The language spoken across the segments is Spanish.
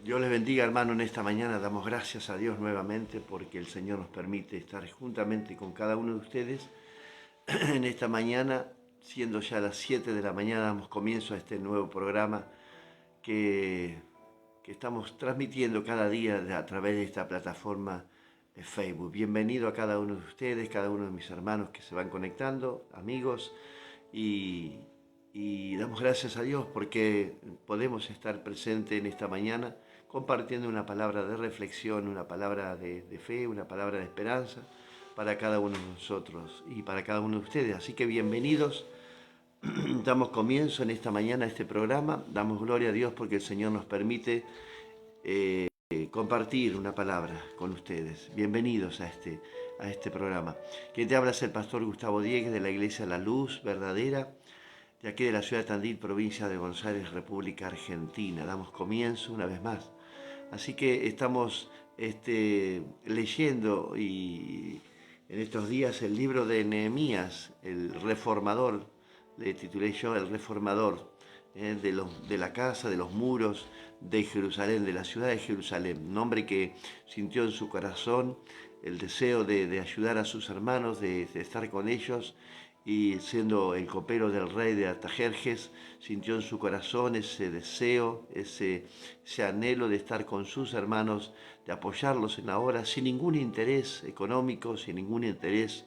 Dios les bendiga, hermano, en esta mañana. Damos gracias a Dios nuevamente porque el Señor nos permite estar juntamente con cada uno de ustedes en esta mañana, siendo ya las 7 de la mañana, damos comienzo a este nuevo programa que, que estamos transmitiendo cada día a través de esta plataforma de Facebook. Bienvenido a cada uno de ustedes, cada uno de mis hermanos que se van conectando, amigos, y, y damos gracias a Dios porque podemos estar presentes en esta mañana compartiendo una palabra de reflexión, una palabra de fe, una palabra de esperanza para cada uno de nosotros y para cada uno de ustedes. Así que bienvenidos. Damos comienzo en esta mañana a este programa. Damos gloria a Dios porque el Señor nos permite compartir una palabra con ustedes. Bienvenidos a este programa. Quien te habla es el pastor Gustavo Diegues de la Iglesia La Luz Verdadera, de aquí de la ciudad de Tandil, provincia de Buenos Aires, República Argentina. Damos comienzo una vez más. Así que estamos leyendo y en estos días el libro de Nehemías, el reformador, le titulé yo El reformador, de la casa, de los muros de Jerusalén, de la ciudad de Jerusalén. Un hombre que sintió en su corazón el deseo de ayudar a sus hermanos, de estar con ellos, y siendo el copero del rey de Artajerjes, sintió en su corazón ese deseo, ese anhelo de estar con sus hermanos, de apoyarlos en la obra, sin ningún interés económico, sin ningún interés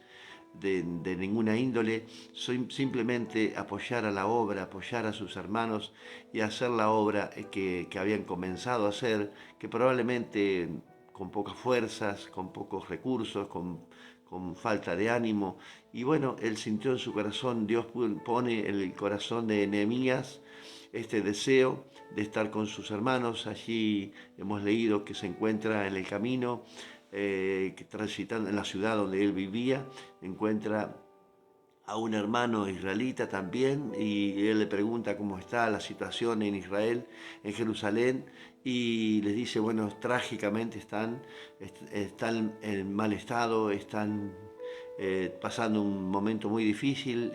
de ninguna índole, simplemente apoyar a la obra, apoyar a sus hermanos y hacer la obra que habían comenzado a hacer, que probablemente con pocas fuerzas, con pocos recursos, con falta de ánimo. Y bueno, él sintió en su corazón, Dios pone en el corazón de Nehemías este deseo de estar con sus hermanos. Allí hemos leído que se encuentra en el camino, que transitando en la ciudad donde él vivía, encuentra a un hermano israelita también, y él le pregunta cómo está la situación en Israel, en Jerusalén, y les dice, bueno, trágicamente están en mal estado, están pasando un momento muy difícil,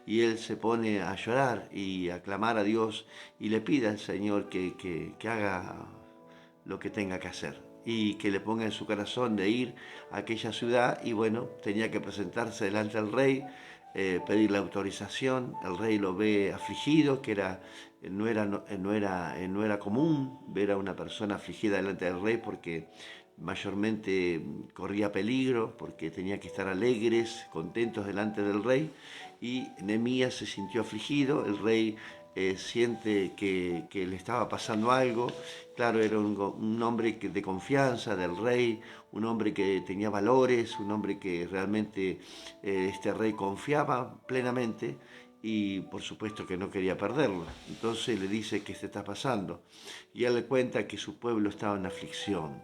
y él se pone a llorar y a clamar a Dios y le pide al Señor que haga lo que tenga que hacer y que le ponga en su corazón de ir a aquella ciudad. Y bueno, tenía que presentarse delante del rey, pedir la autorización. El rey lo ve afligido, que no era común ver a una persona afligida delante del rey, porque mayormente corría peligro, porque tenía que estar alegres, contentos delante del rey. Y Nehemías se sintió afligido. El rey siente que le estaba pasando algo. Claro, era un hombre de confianza del rey, un hombre que tenía valores, un hombre que realmente este rey confiaba plenamente, y por supuesto que no quería perderlo. Entonces le dice: ¿qué se está pasando? Y él le cuenta que su pueblo estaba en aflicción,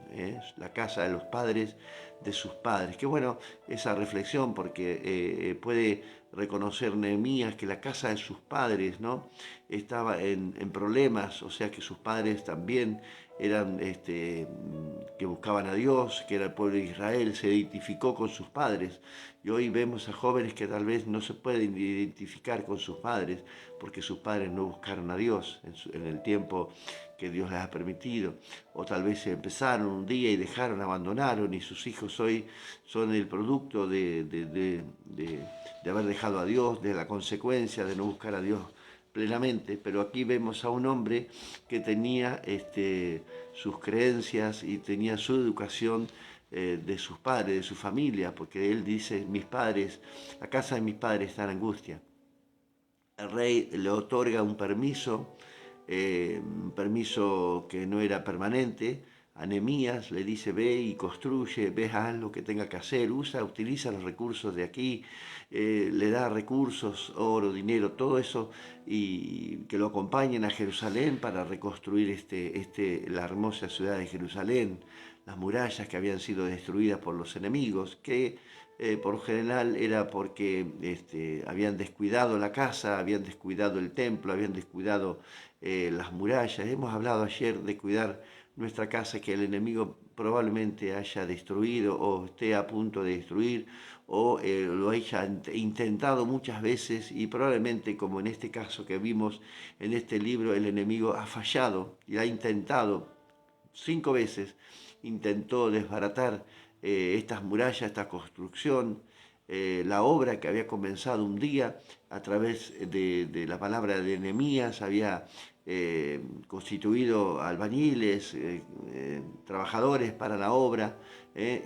la casa de los padres de sus padres. Qué bueno esa reflexión, porque puede reconocer Nehemías que la casa de sus padres, ¿no?, estaba en problemas, o sea que sus padres también eran que buscaban a Dios, que era el pueblo de Israel, se identificó con sus padres. Y hoy vemos a jóvenes que tal vez no se pueden identificar con sus padres porque sus padres no buscaron a Dios en el tiempo que Dios les ha permitido, o tal vez empezaron un día y dejaron, abandonaron, y sus hijos hoy son el producto de haber dejado a Dios, de la consecuencia de no buscar a Dios plenamente. Pero aquí vemos a un hombre que tenía sus creencias y tenía su educación de sus padres, de su familia, porque él dice: mis padres, la casa de mis padres está en angustia. El rey le otorga un permiso que no era permanente. A Nehemías le dice: ve y construye, ve, haz lo que tenga que hacer, utiliza los recursos de aquí, le da recursos, oro, dinero, todo eso, y que lo acompañen a Jerusalén para reconstruir la hermosa ciudad de Jerusalén, las murallas que habían sido destruidas por los enemigos, que por lo general era porque habían descuidado la casa, habían descuidado el templo, habían descuidado las murallas. Hemos hablado ayer de cuidar nuestra casa, que el enemigo probablemente haya destruido o esté a punto de destruir, o lo haya intentado muchas veces, y probablemente, como en este caso que vimos en este libro, el enemigo ha fallado y ha intentado 5 veces intentó desbaratar estas murallas, esta construcción, la obra que había comenzado un día a través de la palabra de Nehemías, había constituido albañiles, trabajadores para la obra,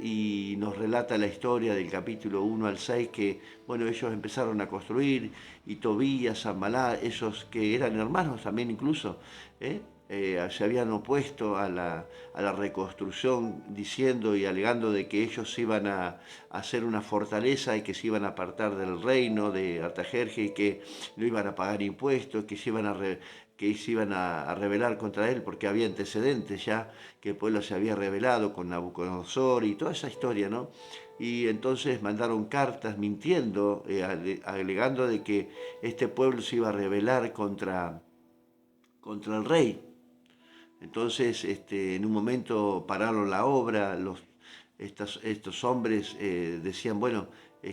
y nos relata la historia del capítulo 1 al 6 que, bueno, ellos empezaron a construir, y Tobías, Sanballat, esos que eran hermanos también incluso, se habían opuesto a la reconstrucción, diciendo y alegando de que ellos iban a hacer una fortaleza y que se iban a apartar del reino de Artajerjes y que no iban a pagar impuestos, que se iban a rebelar contra él porque había antecedentes ya, que el pueblo se había rebelado con Nabucodonosor y toda esa historia, ¿no? Y entonces mandaron cartas mintiendo, alegando de que este pueblo se iba a rebelar contra el rey. Entonces, en un momento pararon la obra, estos hombres decían, bueno,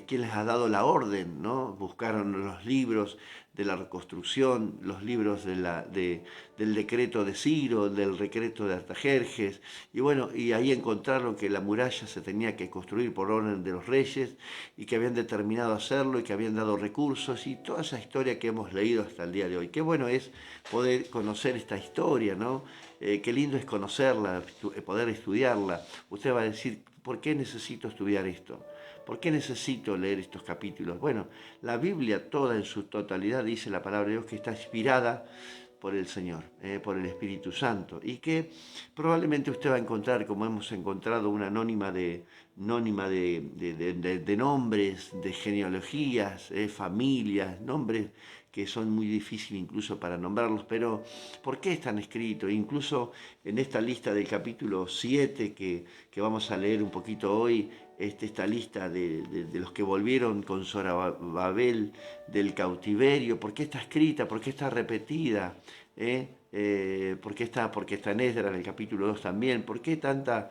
¿quién les ha dado la orden? ¿No? Buscaron los libros de la reconstrucción, los libros del decreto de Ciro, del decreto de Artajerjes, y bueno, y ahí encontraron que la muralla se tenía que construir por orden de los reyes, y que habían determinado hacerlo, y que habían dado recursos, y toda esa historia que hemos leído hasta el día de hoy. Qué bueno es poder conocer esta historia, ¿no? Qué lindo es conocerla, poder estudiarla. Usted va a decir, ¿por qué necesito estudiar esto? ¿Por qué necesito leer estos capítulos? Bueno, la Biblia toda en su totalidad dice la palabra de Dios que está inspirada por el Señor, por el Espíritu Santo, y que probablemente usted va a encontrar, como hemos encontrado, una anónima de nombres, de genealogías, familias, nombres que son muy difíciles incluso para nombrarlos, pero ¿por qué están escritos? Incluso en esta lista del capítulo 7 que vamos a leer un poquito hoy, esta lista de los que volvieron con Zorobabel del cautiverio, ¿por qué está escrita? ¿Por qué está repetida? Porque está en Esdras, en el capítulo 2 también. ¿Por qué tanta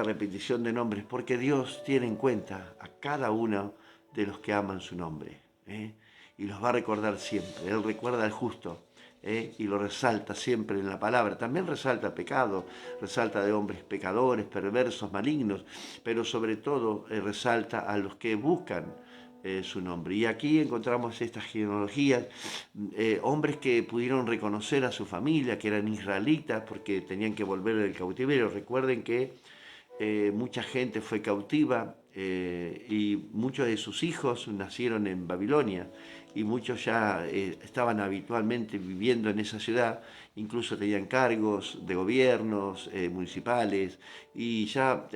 repetición de nombres? Porque Dios tiene en cuenta a cada uno de los que aman su nombre, y los va a recordar siempre. Él recuerda al justo, y lo resalta siempre en la palabra. También resalta pecado, resalta de hombres pecadores, perversos, malignos, pero sobre todo resalta a los que buscan su nombre. Y aquí encontramos estas genealogías, hombres que pudieron reconocer a su familia, que eran israelitas, porque tenían que volver del cautiverio. Recuerden que mucha gente fue cautiva, y muchos de sus hijos nacieron en Babilonia, y muchos ya estaban habitualmente viviendo en esa ciudad, incluso tenían cargos de gobiernos municipales, y ya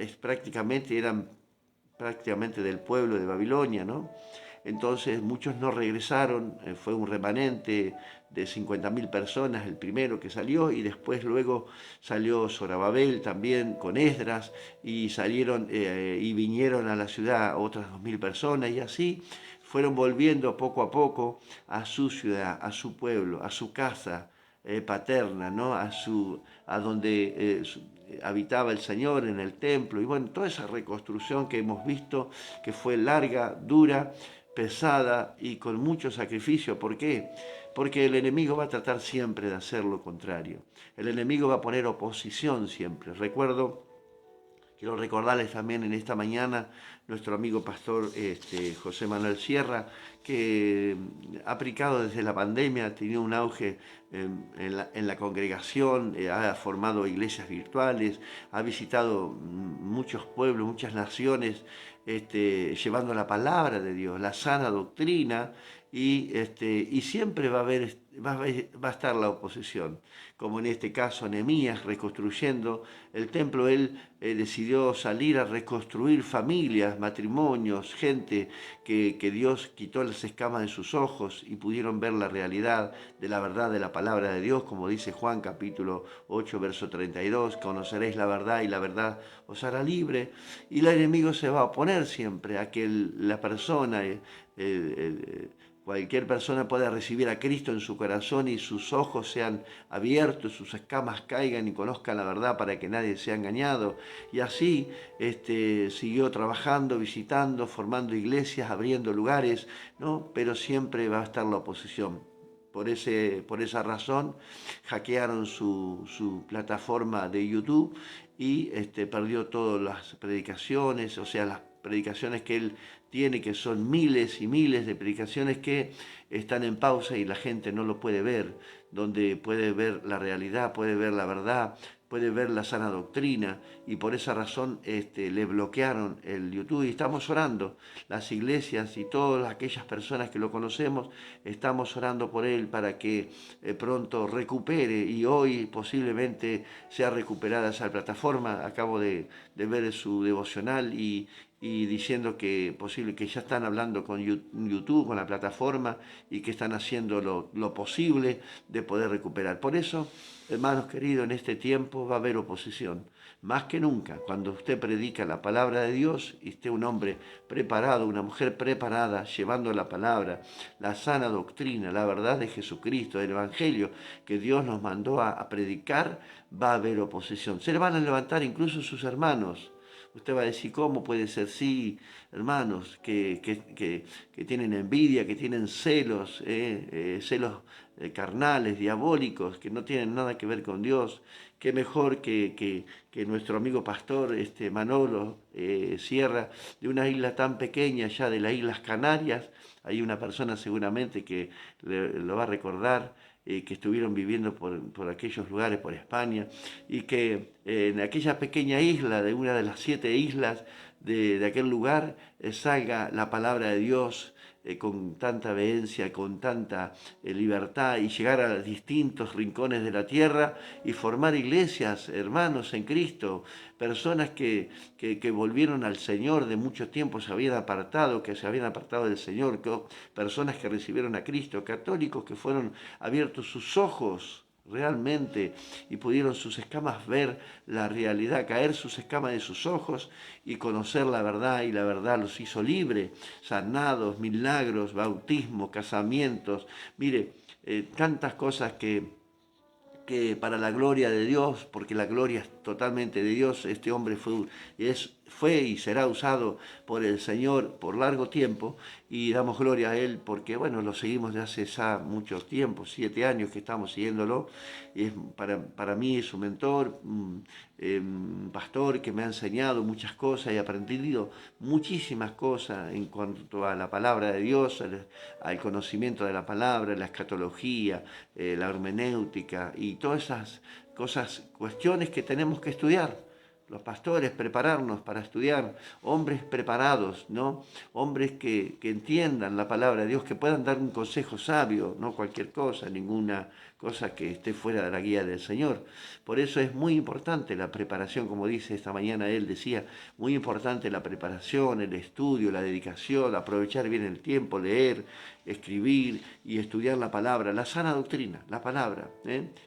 eran prácticamente del pueblo de Babilonia, ¿no? Entonces muchos no regresaron, fue un remanente de 50.000 personas el primero que salió, y después luego salió Zorobabel también con Esdras, y salieron y vinieron a la ciudad otras 2.000 personas, y así fueron volviendo poco a poco a su ciudad, a su pueblo, a su casa paterna, ¿no? A donde habitaba el Señor, en el templo, y bueno, toda esa reconstrucción que hemos visto, que fue larga, dura, pesada y con mucho sacrificio. ¿Por qué? Porque el enemigo va a tratar siempre de hacer lo contrario. El enemigo va a poner oposición siempre. Quiero recordarles también en esta mañana nuestro amigo pastor José Manuel Sierra, que ha aplicado desde la pandemia, ha tenido un auge en la congregación, ha formado iglesias virtuales, ha visitado muchos pueblos, muchas naciones, llevando la palabra de Dios, la sana doctrina, y siempre va a estar la oposición, como en este caso Nehemías reconstruyendo el templo. Él decidió salir a reconstruir familias, matrimonios, gente que Dios quitó las escamas de sus ojos y pudieron ver la realidad de la verdad de la palabra de Dios, como dice Juan capítulo 8, verso 32, conoceréis la verdad y la verdad os hará libre. Y el enemigo se va a oponer siempre a que la persona, cualquier persona pueda recibir a Cristo en su corazón y sus ojos sean abiertos, sus escamas caigan y conozcan la verdad para que nadie sea engañado. Y así siguió trabajando, visitando, formando iglesias, abriendo lugares, ¿no? Pero siempre va a estar la oposición. Por esa razón hackearon su plataforma de YouTube y perdió todas las predicaciones, o sea, las predicaciones que él tiene, que son miles y miles de predicaciones que están en pausa y la gente no lo puede ver, donde puede ver la realidad, puede ver la verdad, puede ver la sana doctrina, y por esa razón le bloquearon el YouTube. Y estamos orando, las iglesias y todas aquellas personas que lo conocemos, estamos orando por él para que pronto recupere, y hoy posiblemente sea recuperada esa plataforma. Acabo de ver su devocional y diciendo que posible que ya están hablando con YouTube, con la plataforma, y que están haciendo lo posible de poder recuperar. Por eso, hermanos queridos, en este tiempo va a haber oposición, más que nunca. Cuando usted predica la palabra de Dios y esté un hombre preparado, una mujer preparada, llevando la palabra, la sana doctrina, la verdad de Jesucristo, del Evangelio que Dios nos mandó a predicar, va a haber oposición. Se le van a levantar incluso sus hermanos. Usted va a decir, ¿cómo puede ser? Sí, hermanos, que tienen envidia, que tienen celos, celos carnales, diabólicos, que no tienen nada que ver con Dios. Qué mejor que nuestro amigo pastor Manolo Sierra, de una isla tan pequeña, ya de las Islas Canarias. Hay una persona seguramente que lo va a recordar, que estuvieron viviendo por aquellos lugares, por España, y que en aquella pequeña isla, de una de las 7 islas de aquel lugar, salga la palabra de Dios con tanta vehemencia, con tanta libertad, y llegar a distintos rincones de la tierra y formar iglesias, hermanos en Cristo, personas que volvieron al Señor, de mucho tiempo se habían apartado, que se habían apartado del Señor, personas que recibieron a Cristo, católicos que fueron abiertos sus ojos realmente y pudieron sus escamas ver la realidad, caer sus escamas de sus ojos y conocer la verdad, y la verdad los hizo libres, sanados, milagros, bautismo, casamientos, mire, tantas cosas que para la gloria de Dios, porque la gloria es totalmente de Dios. Este hombre fue y será usado por el Señor por largo tiempo, y damos gloria a él porque, bueno, lo seguimos de hace ya mucho tiempo, 7 años que estamos siguiéndolo, y para mí es un mentor, un pastor que me ha enseñado muchas cosas y he aprendido muchísimas cosas en cuanto a la palabra de Dios, al conocimiento de la palabra, la escatología, la hermenéutica y todas esas cosas, cuestiones que tenemos que estudiar. Los pastores, prepararnos para estudiar, hombres preparados, ¿no? Hombres que entiendan la palabra de Dios, que puedan dar un consejo sabio, no cualquier cosa, ninguna cosa que esté fuera de la guía del Señor. Por eso es muy importante la preparación, como dice esta mañana él, decía, muy importante la preparación, el estudio, la dedicación, aprovechar bien el tiempo, leer, escribir y estudiar la palabra, la sana doctrina, la palabra.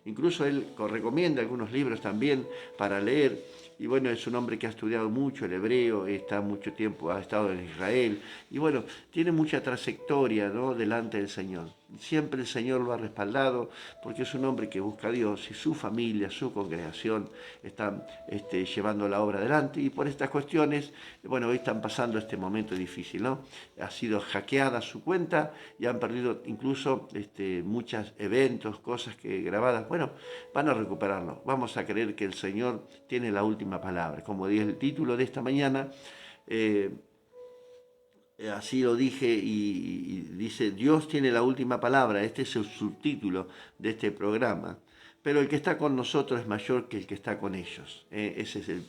Incluso él recomienda algunos libros también para leer. Y bueno, es un hombre que ha estudiado mucho el hebreo, está mucho tiempo, ha estado en Israel, y bueno, tiene mucha trayectoria, ¿no?, delante del Señor. Siempre el Señor lo ha respaldado, porque es un hombre que busca a Dios, y su familia, su congregación están llevando la obra adelante, y por estas cuestiones, bueno, hoy están pasando este momento difícil, ¿no? Ha sido hackeada su cuenta y han perdido incluso muchos eventos, cosas que grabadas. Bueno, van a recuperarlo. Vamos a creer que el Señor tiene la última palabra. Como dice el título de esta mañana, así lo dije, y dice, Dios tiene la última palabra. Este es el subtítulo de este programa. Pero el que está con nosotros es mayor que el que está con ellos. Ese es el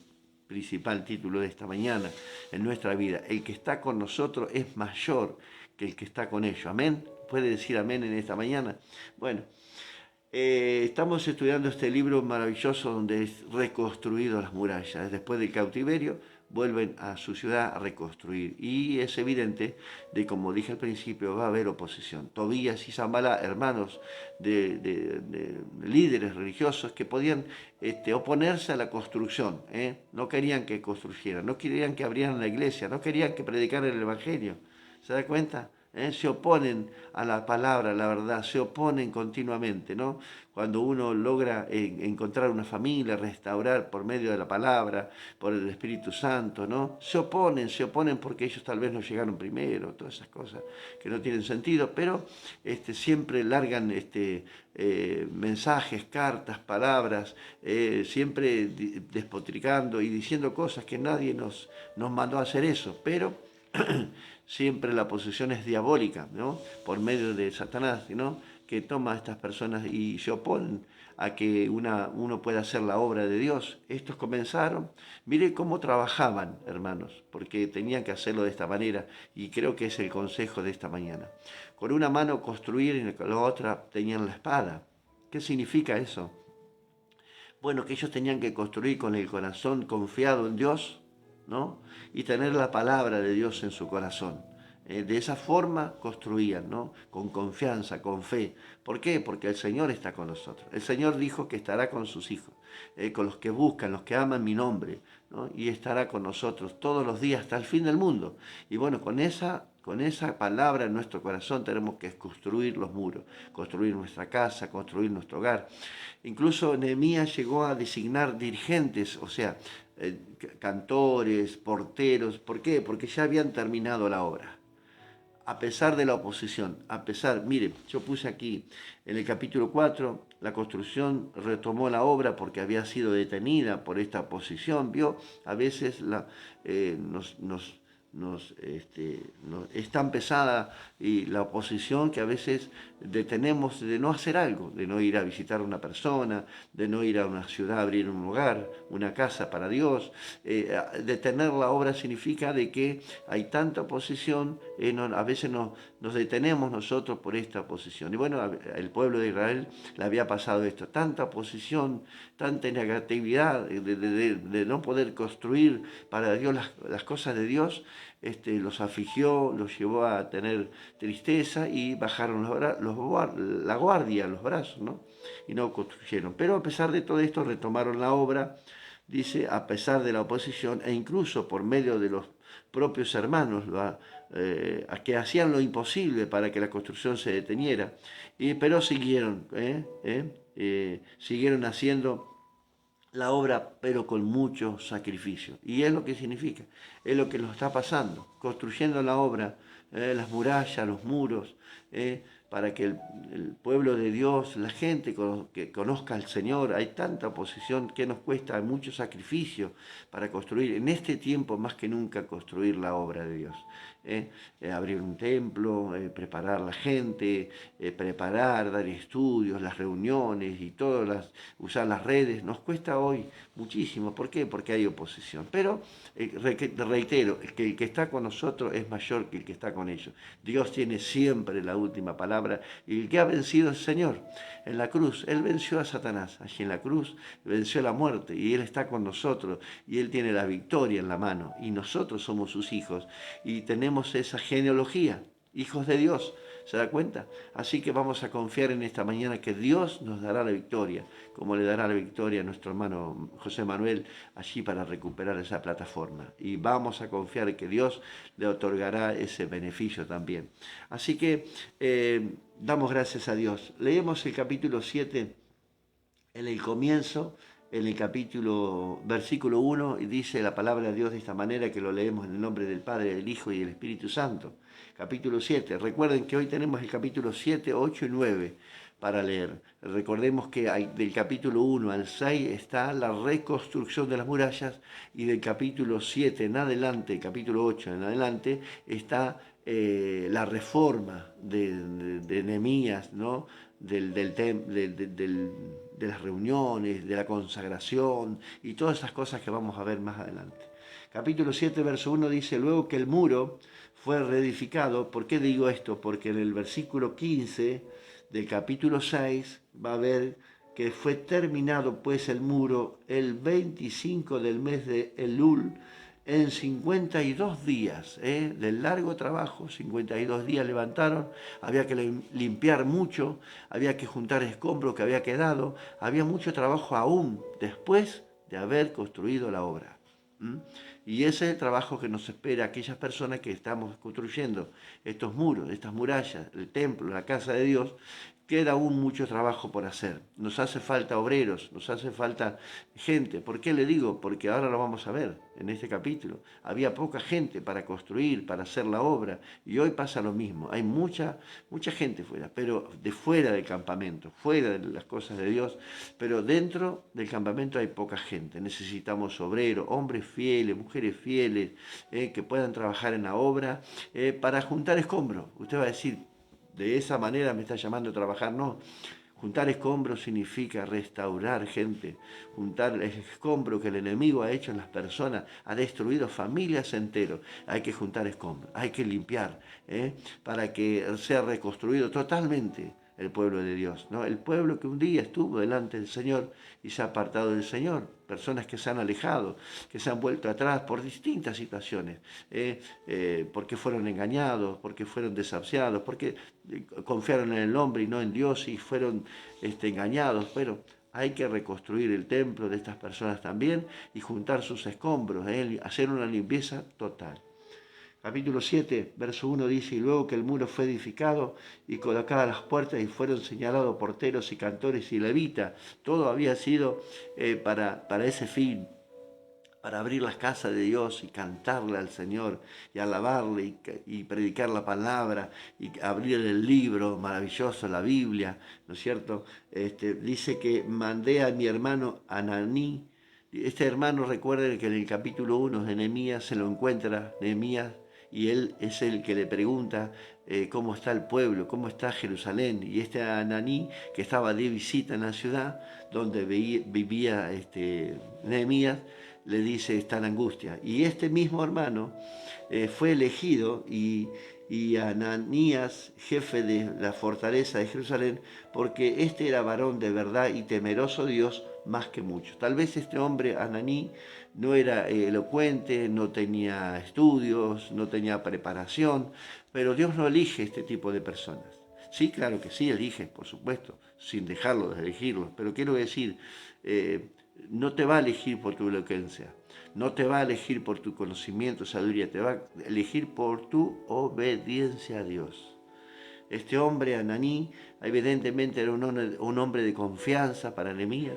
principal título de esta mañana en nuestra vida. El que está con nosotros es mayor que el que está con ellos. Amén. ¿Puede decir amén en esta mañana? Bueno, estamos estudiando este libro maravilloso donde es reconstruido las murallas. Después del cautiverio vuelven a su ciudad a reconstruir. Y es evidente de, como dije al principio, va a haber oposición. Tobías y Sanbalá, hermanos de líderes religiosos que podían oponerse a la construcción. No querían que construyeran, no querían que abrieran la iglesia, no querían que predicaran el Evangelio. ¿Se da cuenta? se oponen a la palabra, a la verdad, se oponen continuamente, ¿no? Cuando uno logra encontrar una familia, restaurar por medio de la palabra, por el Espíritu Santo, ¿no? Se oponen porque ellos tal vez no llegaron primero, todas esas cosas que no tienen sentido, pero siempre largan mensajes, cartas, palabras, siempre despotricando y diciendo cosas que nadie nos mandó a hacer eso, pero siempre la posesión es diabólica, ¿no? Por medio de Satanás, ¿no? Que toma a estas personas y se oponen a que uno pueda hacer la obra de Dios. Estos comenzaron, mire cómo trabajaban, hermanos, porque tenían que hacerlo de esta manera, y creo que es el consejo de esta mañana. Con una mano construir y con la otra tenían la espada. ¿Qué significa eso? Bueno, que ellos tenían que construir con el corazón confiado en Dios, ¿no? Y tener la palabra de Dios en su corazón. De esa forma construían, ¿no? Con confianza, con fe. ¿Por qué? Porque el Señor está con nosotros. El Señor dijo que estará con sus hijos, con los que buscan, los que aman mi nombre, ¿no? Y estará con nosotros todos los días hasta el fin del mundo. Y bueno, con esa palabra en nuestro corazón tenemos que construir los muros, construir nuestra casa, construir nuestro hogar. Incluso Nehemías llegó a designar dirigentes, o sea, cantores, porteros. ¿Por qué? Porque ya habían terminado la obra. A pesar de la oposición, mire, yo puse aquí en el capítulo 4, la construcción retomó la obra porque había sido detenida por esta oposición, ¿vio? A veces es tan pesada y la oposición que a veces detenemos de no hacer algo, de no ir a visitar a una persona, de no ir a una ciudad a abrir un lugar, una casa para Dios. Detener la obra significa de que hay tanta oposición, a veces nos detenemos nosotros por esta oposición. Y bueno, el pueblo de Israel le había pasado esto, tanta oposición, tanta negatividad de no poder construir para Dios las cosas de Dios. Los afligió, los llevó a tener tristeza y bajaron la guardia, los brazos, ¿no? Y no construyeron. Pero a pesar de todo esto retomaron la obra, dice, a pesar de la oposición e incluso por medio de los propios hermanos, que hacían lo imposible para que la construcción se deteniera, pero siguieron haciendo la obra, pero con mucho sacrificio. Y es lo que significa, es lo que nos está pasando, construyendo la obra, las murallas, los muros, para que el pueblo de Dios, la gente que conozca al Señor. Hay tanta oposición que nos cuesta mucho sacrificio para construir, en este tiempo más que nunca, construir la obra de Dios. Abrir un templo, preparar la gente, dar estudios, las reuniones y usar las redes. Nos cuesta hoy muchísimo. ¿Por qué? Porque hay oposición. Pero reitero, que el que está con nosotros es mayor que el que está con ellos. Dios tiene siempre la última palabra, y el que ha vencido es el Señor. En la cruz, Él venció a Satanás. Allí en la cruz venció la muerte, y Él está con nosotros, y Él tiene la victoria en la mano, y nosotros somos sus hijos, y tenemos esa genealogía, hijos de Dios. ¿Se da cuenta? Así que vamos a confiar en esta mañana que Dios nos dará la victoria, como le dará la victoria a nuestro hermano José Manuel allí para recuperar esa plataforma. Y vamos a confiar en que Dios le otorgará ese beneficio también. Así que damos gracias a Dios. Leemos el capítulo 7 en el comienzo. En el versículo 1, dice la palabra de Dios de esta manera, que lo leemos en el nombre del Padre, del Hijo y del Espíritu Santo. Capítulo 7. Recuerden que hoy tenemos el capítulo 7, 8 y 9 para leer. Recordemos que del capítulo 1 al 6 está la reconstrucción de las murallas, y del capítulo 7 en adelante, capítulo 8 en adelante, está la reforma de Nehemías, ¿no? De las reuniones, de la consagración y todas esas cosas que vamos a ver más adelante. Capítulo 7, verso 1 dice: luego que el muro fue reedificado. ¿Por qué digo esto? Porque en el versículo 15 del capítulo 6 va a ver que fue terminado pues el muro el 25 del mes de Elul, en 52 días, del largo trabajo. 52 días levantaron, había que limpiar mucho, había que juntar escombros que había quedado, había mucho trabajo aún después de haber construido la obra. ¿Mm? Y ese es el trabajo que nos espera a aquellas personas que estamos construyendo estos muros, estas murallas, el templo, la casa de Dios. Queda aún mucho trabajo por hacer. Nos hace falta obreros, nos hace falta gente. ¿Por qué le digo? Porque ahora lo vamos a ver en este capítulo. Había poca gente para construir, para hacer la obra, y hoy pasa lo mismo. Hay mucha gente fuera, pero de fuera del campamento, fuera de las cosas de Dios, pero dentro del campamento hay poca gente. Necesitamos obreros, hombres fieles, mujeres fieles, que puedan trabajar en la obra para juntar escombros. Usted va a decir, de esa manera me está llamando a trabajar. No, juntar escombros significa restaurar gente, juntar el escombro que el enemigo ha hecho en las personas, ha destruido familias enteras. Hay que juntar escombros, hay que limpiar, para que sea reconstruido totalmente el pueblo de Dios, ¿no? El pueblo que un día estuvo delante del Señor y se ha apartado del Señor, personas que se han alejado, que se han vuelto atrás por distintas situaciones, porque fueron engañados, porque fueron desahuciados, porque confiaron en el hombre y no en Dios y fueron engañados, pero hay que reconstruir el templo de estas personas también y juntar sus escombros, hacer una limpieza total. Capítulo 7, verso 1 dice, y luego que el muro fue edificado y colocadas las puertas y fueron señalados porteros y cantores y levitas, todo había sido para ese fin, para abrir las casas de Dios y cantarle al Señor y alabarle y predicar la palabra y abrir el libro maravilloso, la Biblia, ¿no es cierto? Dice que mandé a mi hermano Ananí. Este hermano, recuerden que en el capítulo 1 de Nehemías se lo encuentra Nehemías y él es el que le pregunta cómo está el pueblo, cómo está Jerusalén. Y este Ananí, que estaba de visita en la ciudad donde vivía Nehemías, le dice, está en angustia. Y este mismo hermano fue elegido y Ananías, jefe de la fortaleza de Jerusalén, porque este era varón de verdad y temeroso de Dios más que muchos. Tal vez este hombre, Ananí, no era elocuente, no tenía estudios, no tenía preparación, pero Dios no elige este tipo de personas. Sí, claro que sí, elige, por supuesto, sin dejarlo de elegirlo, pero quiero decir, no te va a elegir por tu elocuencia, no te va a elegir por tu conocimiento, sabiduría, te va a elegir por tu obediencia a Dios. Este hombre, Ananí, evidentemente era un hombre de confianza para Nehemías,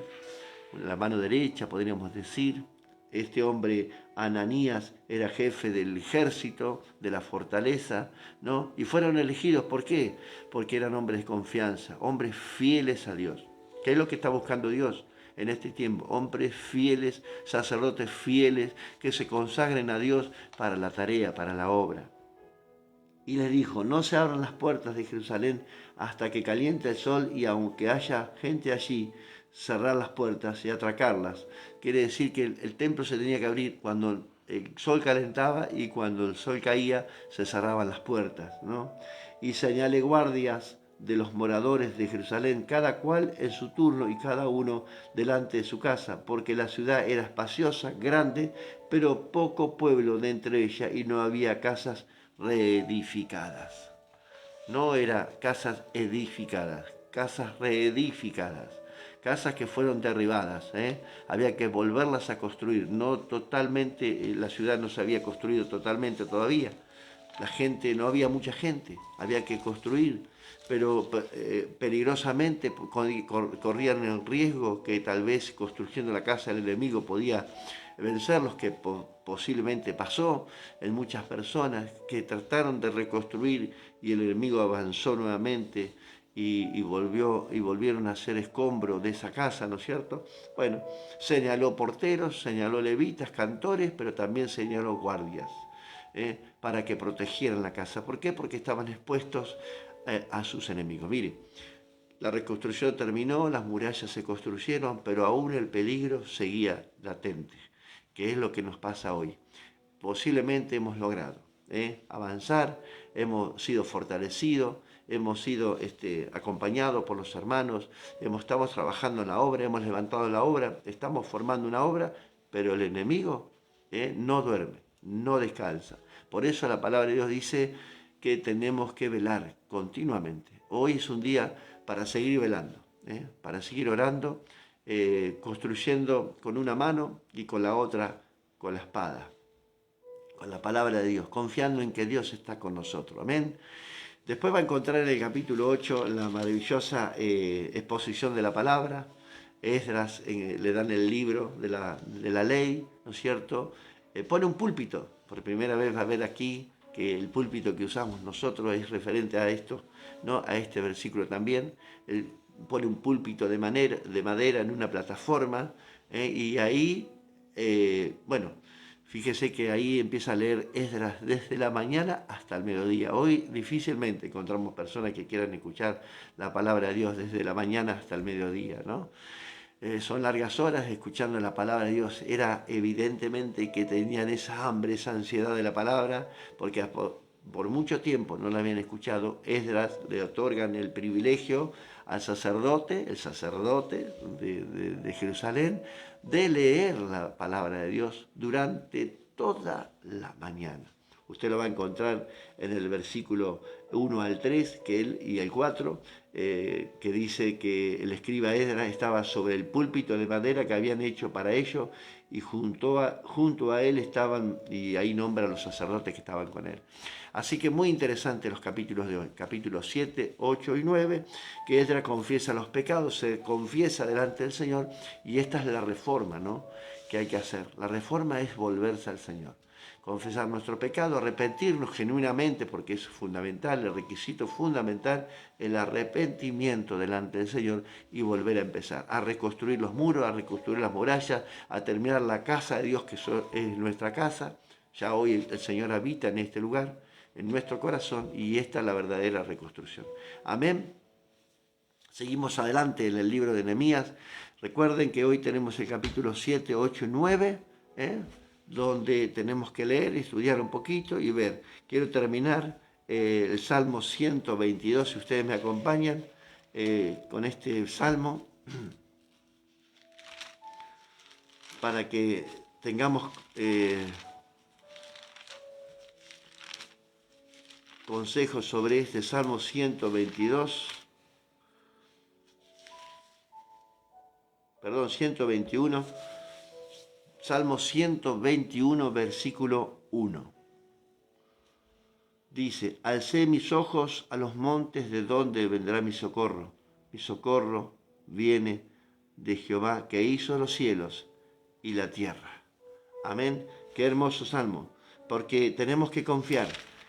la mano derecha, podríamos decir. Este hombre, Ananías, era jefe del ejército, de la fortaleza, ¿no? Y fueron elegidos, ¿por qué? Porque eran hombres de confianza, hombres fieles a Dios. ¿Qué es lo que está buscando Dios en este tiempo? Hombres fieles, sacerdotes fieles, que se consagren a Dios para la tarea, para la obra. Y les dijo, no se abran las puertas de Jerusalén hasta que caliente el sol y aunque haya gente allí, cerrar las puertas y atracarlas. Quiere decir que el templo se tenía que abrir cuando el sol calentaba y cuando el sol caía se cerraban las puertas, ¿no? Y señale guardias de los moradores de Jerusalén, cada cual en su turno y cada uno delante de su casa, porque la ciudad era espaciosa, grande, pero poco pueblo de entre ella y no había casas reedificadas. No eran casas edificadas, casas reedificadas, casas que fueron derribadas. Había que volverlas a construir. No totalmente, la ciudad no se había construido totalmente todavía. La gente, no había mucha gente, había que construir, pero peligrosamente corrían el riesgo que tal vez construyendo la casa el enemigo podía vencerlos, que posiblemente pasó en muchas personas que trataron de reconstruir y el enemigo avanzó nuevamente y volvieron a ser escombro de esa casa, ¿no es cierto? Bueno, señaló porteros, señaló levitas, cantores, pero también señaló guardias. Para que protegieran la casa. ¿Por qué? Porque estaban expuestos a sus enemigos. Mire, la reconstrucción terminó, las murallas se construyeron, pero aún el peligro seguía latente, que es lo que nos pasa hoy. Posiblemente hemos logrado avanzar, hemos sido fortalecidos, hemos sido acompañados por los hermanos, estamos trabajando en la obra, hemos levantado la obra, estamos formando una obra, pero el enemigo no duerme, no descansa. Por eso la palabra de Dios dice que tenemos que velar continuamente. Hoy es un día para seguir velando, para seguir orando, construyendo con una mano y con la otra con la espada, con la palabra de Dios, confiando en que Dios está con nosotros. Amén. Después va a encontrar en el capítulo 8 la maravillosa exposición de la palabra. Esdras le dan el libro de la ley, ¿no es cierto? Pone un púlpito. Por primera vez va a ver aquí que el púlpito que usamos nosotros es referente a esto, ¿no? A este versículo también. Él pone un púlpito de madera en una plataforma, y ahí, bueno, fíjese que ahí empieza a leer Esdras desde la mañana hasta el mediodía. Hoy difícilmente encontramos personas que quieran escuchar la palabra de Dios desde la mañana hasta el mediodía, ¿no? Son largas horas escuchando la palabra de Dios. Era evidentemente que tenían esa hambre, esa ansiedad de la palabra, porque por mucho tiempo no la habían escuchado. Esdras le otorgan el privilegio al sacerdote, el sacerdote de Jerusalén, de leer la palabra de Dios durante toda la mañana. Usted lo va a encontrar en el versículo 1 al 3 y el 4, que dice que el escriba Esdras estaba sobre el púlpito de madera que habían hecho para ello, y junto a él estaban, y ahí nombra a los sacerdotes que estaban con él. Así que muy interesante los capítulos de hoy, capítulos 7, 8 y 9, que Esdras confiesa los pecados, se confiesa delante del Señor, y esta es la reforma, ¿no?, que hay que hacer. La reforma es volverse al Señor. Confesar nuestro pecado, arrepentirnos genuinamente, porque es fundamental, el requisito fundamental, el arrepentimiento delante del Señor, y volver a empezar, a reconstruir los muros, a reconstruir las murallas, a terminar la casa de Dios, que es nuestra casa. Ya hoy el Señor habita en este lugar, en nuestro corazón, y esta es la verdadera reconstrucción. Amén. Seguimos adelante en el libro de Nehemías. Recuerden que hoy tenemos el capítulo 7, 8 y 9, donde tenemos que leer, estudiar un poquito y ver. Quiero terminar el Salmo 122, si ustedes me acompañan, con este salmo, para que tengamos consejos sobre este Salmo 122, perdón, 121, Salmo 121, versículo 1. Dice: alcé mis ojos a los montes, de donde vendrá mi socorro. Mi socorro viene de Jehová, que hizo los cielos y la tierra. Amén. Qué hermoso salmo, porque tenemos que confiar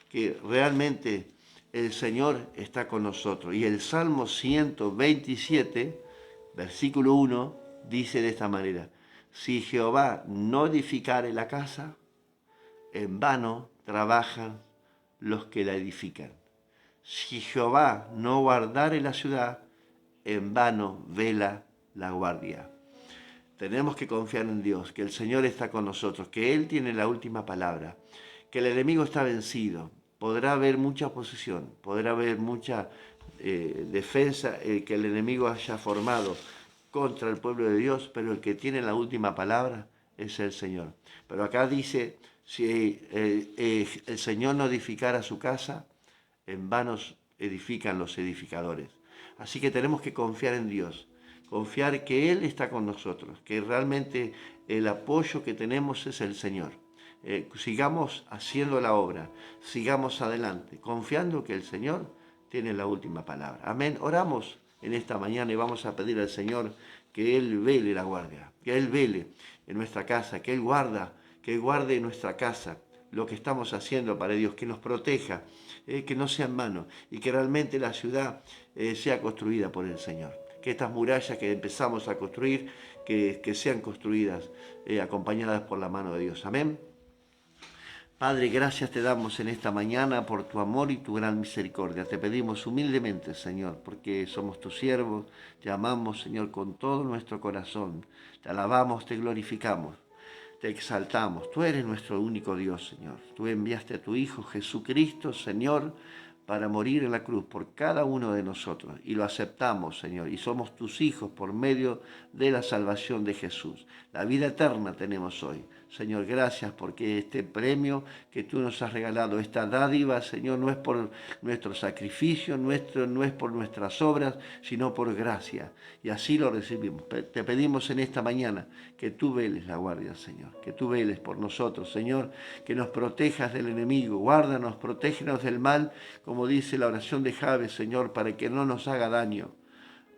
que realmente el Señor está con nosotros. Y el Salmo 127, versículo 1, dice de esta manera: si Jehová no edificare la casa, en vano trabajan los que la edifican. Si Jehová no guardare la ciudad, en vano vela la guardia. Tenemos que confiar en Dios, que el Señor está con nosotros, que Él tiene la última palabra, que el enemigo está vencido. Podrá haber mucha oposición, podrá haber mucha defensa que el enemigo haya formado contra el pueblo de Dios, pero el que tiene la última palabra es el Señor. Pero acá dice: si el Señor no edificara su casa, en vano edifican los edificadores. Así que tenemos que confiar en Dios, confiar que Él está con nosotros, que realmente el apoyo que tenemos es el Señor. Sigamos haciendo la obra, sigamos adelante, confiando que el Señor tiene la última palabra. Amén. Oramos en esta mañana y vamos a pedir al Señor que Él vele la guardia, que Él vele en nuestra casa, que Él guarde en nuestra casa lo que estamos haciendo para Dios, que nos proteja, que no sea en vano, y que realmente la ciudad sea construida por el Señor. Que estas murallas que empezamos a construir, que sean construidas acompañadas por la mano de Dios. Amén. Padre, gracias te damos en esta mañana por tu amor y tu gran misericordia. Te pedimos humildemente, Señor, porque somos tus siervos, te amamos, Señor, con todo nuestro corazón. Te alabamos, te glorificamos, te exaltamos. Tú eres nuestro único Dios, Señor. Tú enviaste a tu Hijo Jesucristo, Señor, para morir en la cruz por cada uno de nosotros. Y lo aceptamos, Señor, y somos tus hijos por medio de la salvación de Jesús. La vida eterna tenemos hoy. Señor, gracias porque este premio que tú nos has regalado, esta dádiva, Señor, no es por nuestro sacrificio, no es por nuestras obras, sino por gracia. Y así lo recibimos. Te pedimos en esta mañana que tú veles la guardia, Señor, que tú veles por nosotros, Señor, que nos protejas del enemigo, guárdanos, protégenos del mal, como dice la oración de Jabes, Señor, para que no nos haga daño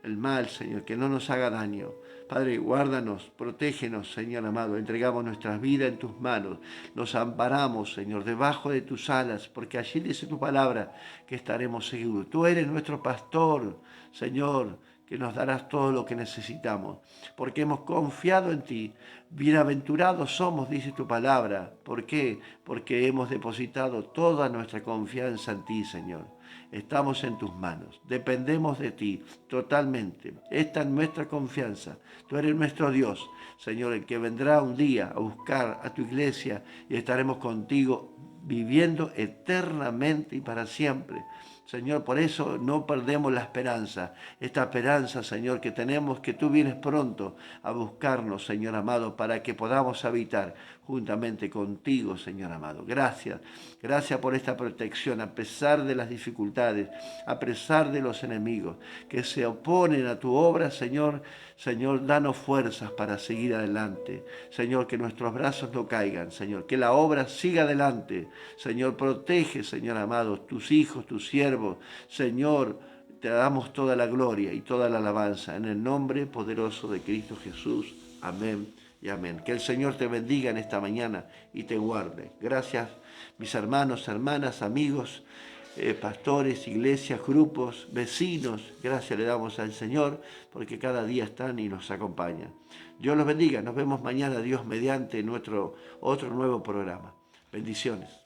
el mal, Señor, que no nos haga daño. Padre, guárdanos, protégenos, Señor amado. Entregamos nuestras vidas en tus manos. Nos amparamos, Señor, debajo de tus alas, porque allí dice tu palabra que estaremos seguros. Tú eres nuestro pastor, Señor, que nos darás todo lo que necesitamos, porque hemos confiado en ti. Bienaventurados somos, dice tu palabra. ¿Por qué? Porque hemos depositado toda nuestra confianza en ti, Señor. Estamos en tus manos, dependemos de ti totalmente. Esta es nuestra confianza. Tú eres nuestro Dios, Señor, el que vendrá un día a buscar a tu iglesia y estaremos contigo viviendo eternamente y para siempre. Señor, por eso no perdemos la esperanza. Esta esperanza, Señor, que tenemos, que tú vienes pronto a buscarnos, Señor amado, para que podamos habitar juntamente contigo, Señor amado. Gracias. Gracias por esta protección, a pesar de las dificultades, a pesar de los enemigos que se oponen a tu obra, Señor. Señor, danos fuerzas para seguir adelante. Señor, que nuestros brazos no caigan, Señor, que la obra siga adelante. Señor, protege, Señor amado, tus hijos, tus siervos. Señor, te damos toda la gloria y toda la alabanza en el nombre poderoso de Cristo Jesús. Amén y amén. Que el Señor te bendiga en esta mañana y te guarde. Gracias, mis hermanos, hermanas, amigos, pastores, iglesias, grupos, vecinos. Gracias le damos al Señor porque cada día están y nos acompañan. Dios los bendiga. Nos vemos mañana, Dios mediante, en nuestro otro nuevo programa. Bendiciones.